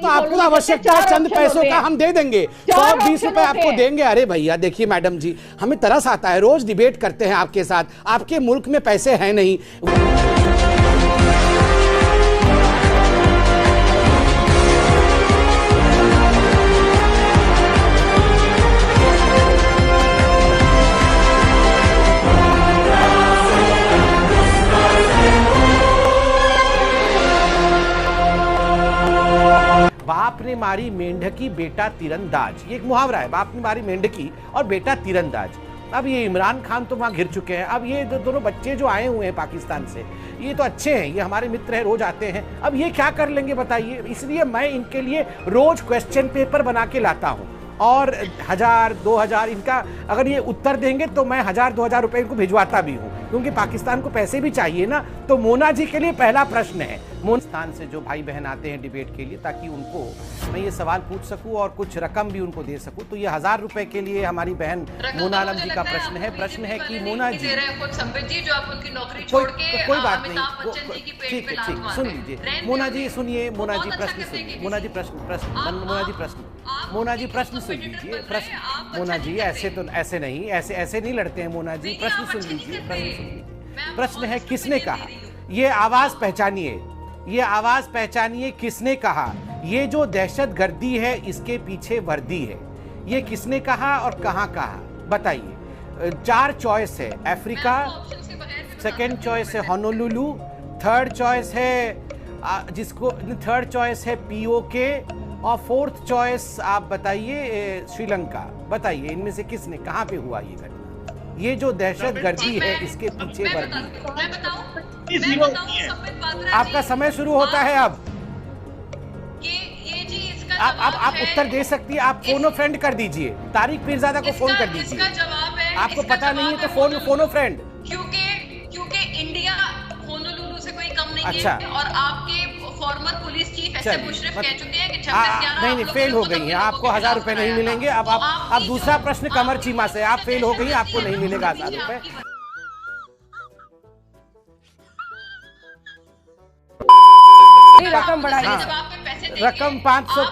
तो आपको आवश्यकता है चंद पैसों का, हम दे देंगे, 120 रुपए आपको देंगे। अरे भैया देखिए मैडम जी, हमें तरस आता है, रोज डिबेट करते हैं आपके साथ, आपके मुल्क में पैसे हैं नहीं। बाप ने मारी मेंढकी बेटा तीरंदाज, ये एक मुहावरा है, बाप ने मारी मेंढकी और बेटा तीरंदाज। अब ये इमरान खान तो वहां घिर चुके हैं, अब ये दोनों बच्चे जो आए हुए हैं पाकिस्तान से, ये तो अच्छे हैं, ये हमारे मित्र हैं, रोज आते हैं, अब ये क्या कर लेंगे बताइए। इसलिए मैं इनके लिए रोज क्वेश्चन पेपर बना के लाता हूं और 1000-2000 इनका अगर ये उत्तर देंगे तो मैं 1000-2000 रुपए इनको भिजवाता भी हूं, क्योंकि पाकिस्तान को पैसे भी चाहिए ना। तो मोना जी के लिए पहला प्रश्न है, पाकिस्तान से जो भाई बहन आते हैं डिबेट के लिए, ताकि उनको मैं ये सवाल पूछ सकूं और कुछ रकम भी उनको दे सकूं। तो ये 1000 रुपए के लिए हमारी बहन मोना आलम जी का प्रश्न है। प्रश्न है कि मोना जी, कोई बात नहीं, ठीक है, ठीक, सुन लीजिए मोना जी, सुनिए मोना जी प्रश्न सुनिए, मोना जी प्रश्न सुन लीजिए, प्रश्न मोना जी ऐसे नहीं लड़ते हैं मोना जी, प्रश्न सुन लीजिए, प्रश्न है किसने कहा, ये आवाज पहचानिए, ये आवाज पहचानिए, किसने कहा ये जो दहशतगर्दी है इसके पीछे वर्दी है, ये किसने कहा और कहां कहा बताइए। 4 चॉइस है, अफ्रीका, सेकंड चॉइस है होनोलुलु, थर्ड चॉइस है पीओके और फोर्थ चॉइस आप बताइए श्रीलंका। बताइए इनमें से किसने, कहां पे हुआ ये घटना, ये जो दहशतगर्दी है इसके पीछे वर्दी है। आपका समय शुरू होता है अब, आप उत्तर दे सकती है, आप फोनो फ्रेंड कर दीजिए, तारिक पीरजादा को फोन कर दीजिए, आपको पता नहीं है तो फोनो फ्रेंड, क्योंकि इंडिया होनोलुलु से कोई कम नहीं अच्छा। है और आपके फॉर्मर पुलिस चीफ ऐसे मुशर्रफ कह चुके हैं कि 26/11 नहीं फेल हो गई हैं, आपको 1000 रुपए नहीं मिलेंगे। अब दूसरा प्रश्न कमर चीमा से, आप फेल हो गई, आपको नहीं मिलेगा 1000 रुपए। रकम बढ़ाइए, रकम 500,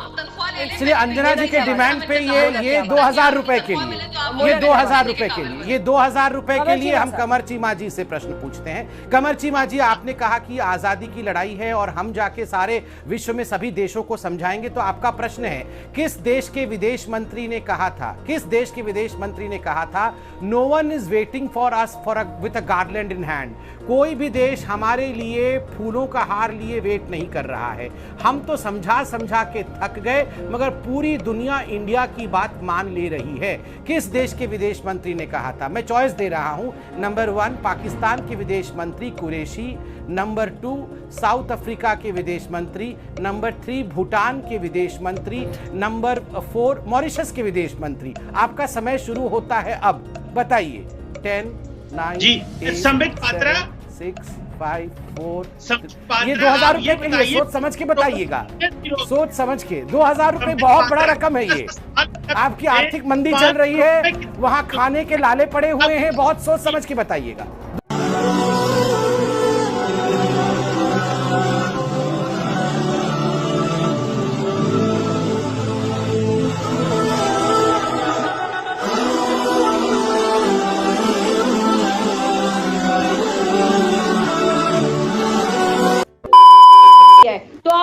इसलिए अंजना जी के डिमांड पे ये 2000 रुपए के लिए, ये 2000 रुपए के लिए, ये 2000 रुपए के लिए हम कमर चीमा जी से प्रश्न पूछते हैं। कमर चीमा जी, आपने कहा कि आजादी की लड़ाई है और हम जाके सारे विश्व में सभी देशों को समझाएंगे, तो आपका प्रश्न है किस देश के विदेश मंत्री ने कहा था, किस देश के विदेश मंत्री ने कहा था no one is waiting for us with a garland in hand, कोई भी देश हमारे लिए फूलों का हार लिए वेट नहीं कर रहा है, हम तो समझा के थक गए, मगर पूरी दुनिया इंडिया की बात मान ले रही है। किस देश के विदेश मंत्री ने कहा था? मैं चॉइस दे रहा हूं, नंबर 1 पाकिस्तान के विदेश मंत्री कुरैशी, नंबर 2 साउथ अफ्रीका के विदेश मंत्री, नंबर 3 भूटान के विदेश मंत्री, नंबर 4 मॉरिशस के विदेश मंत्री। आपका समय शुरू होता है अब, बताइए। 10 9 8 7 6 5 4, ये 2000 रुपए के लिए सोच समझ के बताइएगा, सोच समझ के। 2000 रुपए बहुत बड़ा रकम है ये, आपकी आर्थिक मंदी चल रही है, वहां खाने के लाले पड़े हुए हैं, बहुत सोच समझ के बताइएगा।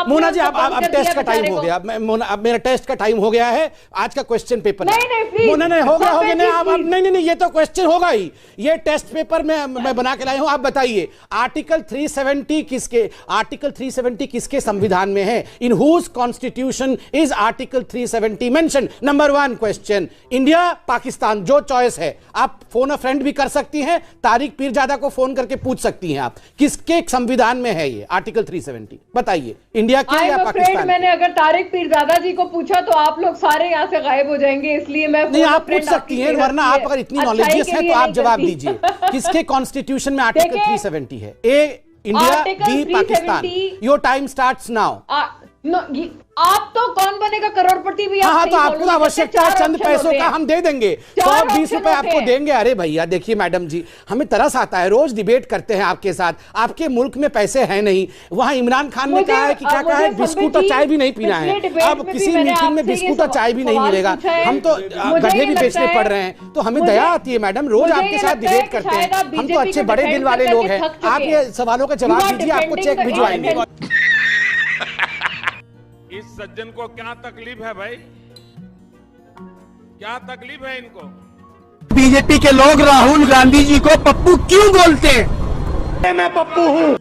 मोना जी, अब टेस्ट का टाइम हो गया, अब मेरा टेस्ट का टाइम हो गया है, आज का क्वेश्चन पेपर नहीं हो गया नहीं, ये तो क्वेश्चन होगा ही, ये टेस्ट पेपर मैं बना के लाया हूं। आप बताइए आर्टिकल 370 किसके संविधान में है? In whose constitution is article 370 mention? Number 1 question, India Pakistan, जो चॉइस है, आप फोन अ फ्रेंड भी कर सकती हैं, तारिक पीरजादा को फोन करके पूछ सकती हैं, आप किसके संविधान में है ये आर्टिकल 370? बताइए, इंडिया के या पाकिस्तान? मैंने अगर तारिक पीरजादा जी को पूछा तो आप लोग सारे यहाँ से गायब हो जाएंगे, इसलिए मैं नहीं, आप पूछ सकती हैं, वरना आप अगर इतनी नॉलेजियस हैं तो आप जवाब दीजिए। किसके कॉन्स्टिट्यूशन में आर्टिकल 370 है? A India, B Pakistan. Your time starts now. आप तो कौन बनेगा करोड़पति भी। हाँ, तो आपको आवश्यकता है चंद पैसों का, हम दे देंगे 120 रुपए आपको देंगे। अरे भैया देखिए मैडम जी, हमें तरस आता है, रोज डिबेट करते हैं आपके साथ, आपके मुल्क में पैसे हैं नहीं। वहां इमरान खान ने कहा है कि क्या कहा है, बिस्कुट और चाय भी नहीं पीना है। अब किसी मीटिंग में बिस्कुट और चाय भी नहीं मिलेगा, हम तो गड्ढे भी बेचने पड़ रहे हैं। तो हमें दया आती है मैडम, रोज आपके साथ डिबेट करते हैं, हम तो अच्छे बड़े दिल वाले लोग हैं। आप ये सवालों का जवाब दीजिए, आपको चेक भिजवाएंगे। इस सज्जन को क्या तकलीफ है भाई, क्या तकलीफ है इनको? बीजेपी के लोग राहुल गांधी जी को पप्पू क्यों बोलते हैं? मैं पप्पू हूँ।